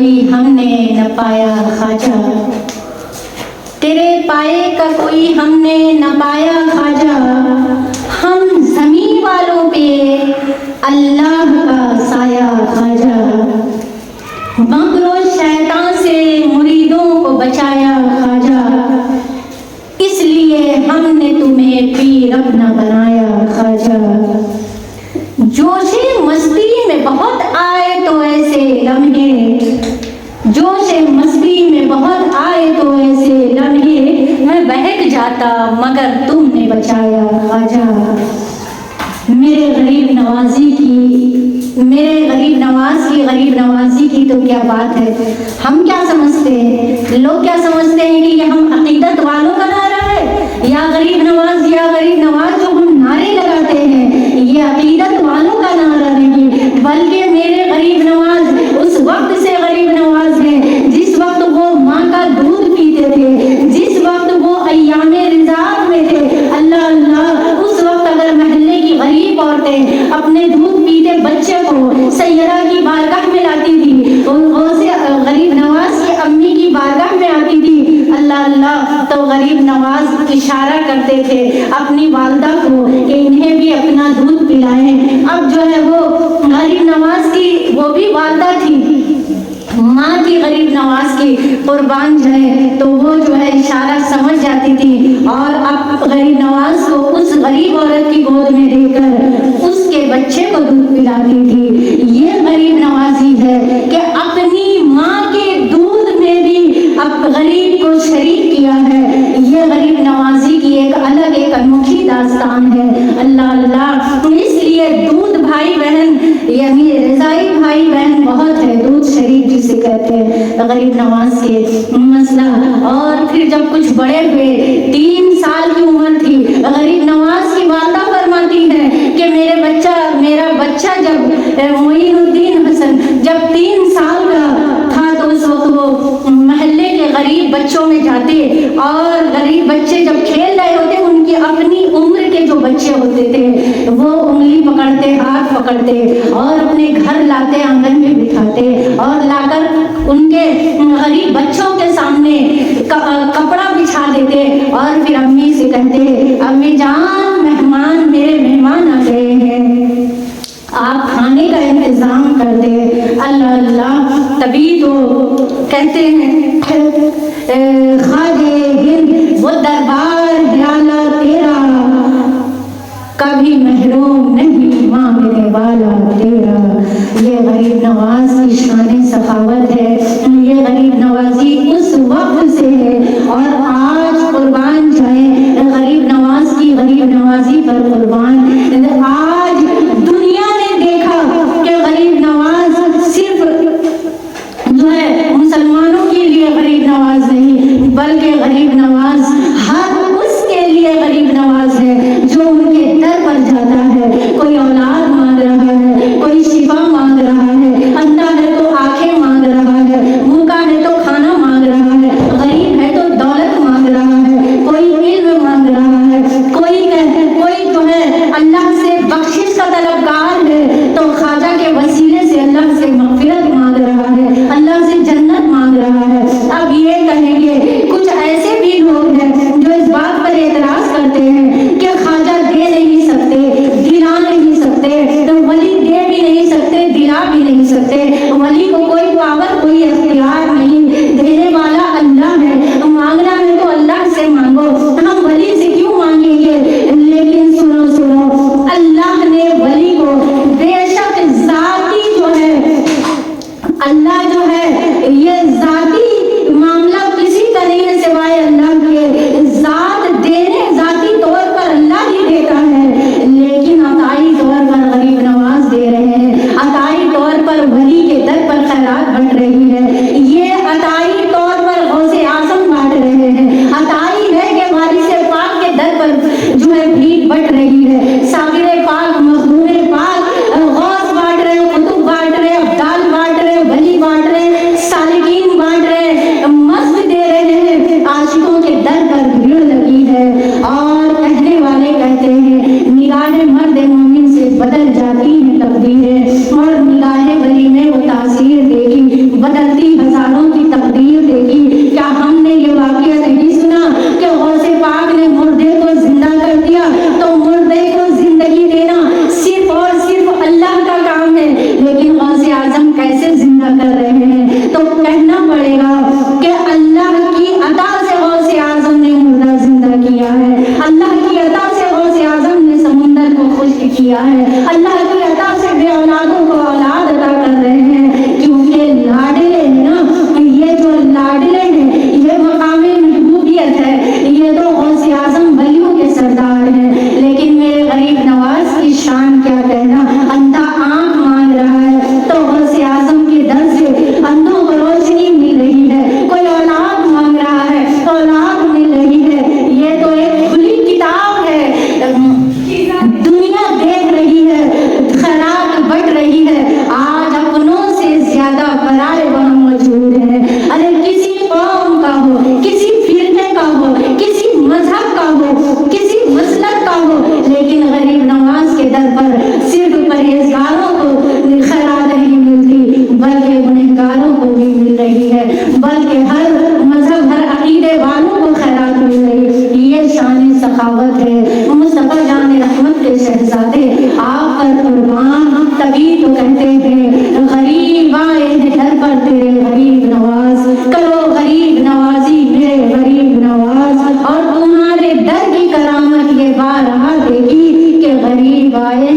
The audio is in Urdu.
کوئی ہم نے نہ پایا خواجہ، تیرے پائے کا کوئی ہم نے نہ پایا خواجہ، ہم زمین والوں پہ اللہ کا سایہ خواجہ، مکر و شیطان سے مریدوں کو بچایا خواجہ، اس لیے ہم نے تمہیں پیر اپنا بنایا خواجہ، جوش مستی میں بہت آئے تو ایسے لمحے، جوش مستی میں بہت آئے تو ایسے لمحے، میں بہک جاتا مگر تم نے بچایا خواجہ، میرے غریب نوازی کی، میرے غریب نواز کی غریب نوازی کی تو کیا بات ہے، ہم کیا سمجھتے ہیں، لوگ کیا سمجھتے ہیں کہ یہ ہم عقیدت والوں کا نعرہ ہے، یا غریب نواز جو ہم نعرے لگاتے ہیں یہ عقیدت والوں کا نعرہ نہیں، بلکہ میرے غریب نواز اس وقت سے غریب نواز ہے جس وقت وہ ماں کا دودھ پیتے تھے، جس وقت وہ ایام رضاعت میں تھے، اللہ اللہ، اس وقت اگر محلے کی غریب عورتیں اپنے دودھ پیتے بچے کو سیدہ کی بارگاہ میں لاتی تھی، وہ سے غریب نواز کی امی کی بارگاہ میں آتی تھی، اللہ اللہ، تو غریب نواز اشارہ کرتے تھے اپنی والدہ کو کہ انہیں بھی اپنا دودھ پلائیں، اب جو ہے وہ غریب نواز کی وہ بھی والدہ تھی، ماں کی غریب نواز کی قربان جائے، تو وہ جو ہے اشارہ سمجھ جاتی تھی اور اب غریب نواز کو اس غریب عورت کی گود میں دے کر اس کے بچے کو دودھ پلاتی تھی، یہ غریب نوازی ہے کہ اپنی ماں کے دودھ میں بھی اب غریب کو شریک کیا ہے، یہ غریب نوازی کی ایک الگ ایک انوکھی داستان ہے، اللہ اللہ، اس لیے دودھ بھائی بہن یعنی رضائی بھائی بہن بہت ہے، دودھ شریک جسے کہتے ہیں غریب نواز کے مسئلہ، اور پھر جب کچھ بڑے ہوئے 3 سال کی عمر تھی، غریب نواز کی والدہ فرماتی ہے کہ میرا بچہ جب معین الدین حسن جب 3 سال کا تھا تو اس وقت وہ محلے کے غریب بچوں میں جاتے اور غریب بچے جب کھیل رہے ہوتے ان کی اپنی عمر کے جو بچے ہوتے تھے وہ انگلی پکڑتے، ہاتھ پکڑتے اور اپنے گھر لاتے، آنگن میں بٹھاتے اور لا کر ان کے غریب بچوں کے سامنے کپڑا بچھا دیتے اور پھر امی سے کہتے، امی جان مہمان، میرے مہمان آ گئے ہیں، آپ کھانے کا انتظام کر دے، اللہ اللہ، تبھی تو کہتے ہیں خواجہ ہند وہ دربار حیالہ تیرا، کبھی محروم نہیں مانگنے والا تیرا، یہ غریب نواز کی شان سخاوت ہے، یہ غریب نوازی اس وقت سے ہے اور آج قربان جائے غریب نواز کی غریب نوازی پر قربان، آج دنیا نے دیکھا کہ غریب نواز صرف جو ہے مسلمانوں کے لیے غریب نواز نہیں بلکہ غریب نواز ہر اس کے لیے غریب نواز ہے جو ان کے در پر جاتا ہے، کوئی اولاد مانگ رہا ہے، کوئی شفا مانگ رہا ہے، اندھا ہے تو آنکھیں مانگ رہا ہے، بھوکا ہے تو کھانا مانگ رہا ہے، غریب ہے تو دولت مانگ رہا ہے، کوئی علم مانگ رہا ہے، کوئی جو ہے اللہ سے بخشش کا طلبگار ہے تو خواجہ کے وسیلے سے اللہ سے مغفرت مانگ رہا ہے، اللہ سے جنت مانگ رہا ہے۔ اب یہ کہیں گے کچھ ایسے بھی لوگ ہیں جو اس بات پر اعتراض کرتے ہیں کہ خواجہ دے نہیں سکتے، دلا نہیں سکتے، ولی دے بھی نہیں سکتے، دلا بھی نہیں سکتے، ولی کو کوئی پاور کوئی اختیار نہیں، دینے والا اللہ ہے، مانگنا ہے تو اللہ سے مانگو، ہم ولی سے کیوں مانگیں گے؟ لیکن سنو سنو، اللہ نے ولی کو بے شک ذاتی جو ہے، اللہ جو ہے یہ ذاتی معاملہ کسی کا نہیں ہے سوائے اللہ کے، ذات دینے ذاتی طور پر اللہ ہی دیتا ہے، لیکن عطائی طور پر غریب نواز دے رہے ہیں، عطائی طور پر ولی کے در پر خیرات بٹ رہی ہے، یہ عطائی طور پر غوث اعظم بانٹ رہے ہیں، عطائی ہے کہ وارث پاک کے در پر جو ہے بھیک بٹ رہی ہے، ساغر پاک، مخدوم پاک، غوث بانٹ رہے، قطب بانٹ رہے، ابدال بانٹ رہے، ولی بانٹ رہے، سالکین بانٹ رہے، مزد دے رہے ہیں، عاشقوں کے در پر بھیڑ لگی ہے، اور کہنے والے کہتے ہیں نگاہ مرد مومن سے بدل جاتی ہیں تقدیریں اور نگاہ ولی میں وہ تاثیر دیکھی بدلتی کر رہے ہیں تو کہنا پڑے گا کہ اللہ کی عطا سے غوث اعظم نے مردہ زندہ کیا ہے، اللہ کی عطا سے غوث اعظم نے سمندر کو خشک کیا ہے، اللہ کی عطا سے بے اولادوں کو اولاد عطا کر رہے ہیں، کیونکہ لاڈلے ہیں نا، یہ جو لاڈلے ہیں یہ مقام محبوبیت ہے، یہ تو غوث اعظم ولیوں کے سردار ہیں۔ لیکن میرے غریب نواز کی شان کیا کہنا، اندھا آنکھ مانگ رہا ہے تو غوث اعظم کے در سے اندھوں کو روشنی مل رہی ہے، کوئی اولاد مانگ رہا ہے اولاد مل رہی ہے، یہ تو ایک کھلی کتاب ہے، دنیا دیکھ رہی ہے، خیرات بٹ رہی ہے، آج اپنوں سے زیادہ پرائے وہاں موجود ہیں۔ ارے کسی قوم کا ہو، کسی فرقے کا ہو، کسی مذہب کا ہو، کسی مسلک کا ہو، لیکن غریب نواز کے در پر صرف پرہیزگاروں کو خیرات نہیں ملتی بلکہ گنہگاروں کو بھی مل رہی ہے، بلکہ ہر مذہب ہر عقیدے والوں کو خیرات مل رہی ہے۔ یہ شان سخاوت ہے۔ مصطفیٰ جان رحمت کے شہزادے آپ پر قربان، تبھی تو کہتے ہیں غریب آئے ہیں گھر پر تیرے غریب نواز، کرو غریب نوازی میرے غریب نواز، اور تمہارے در کی کرامت یہ بارہا دیکھی کہ غریب آئے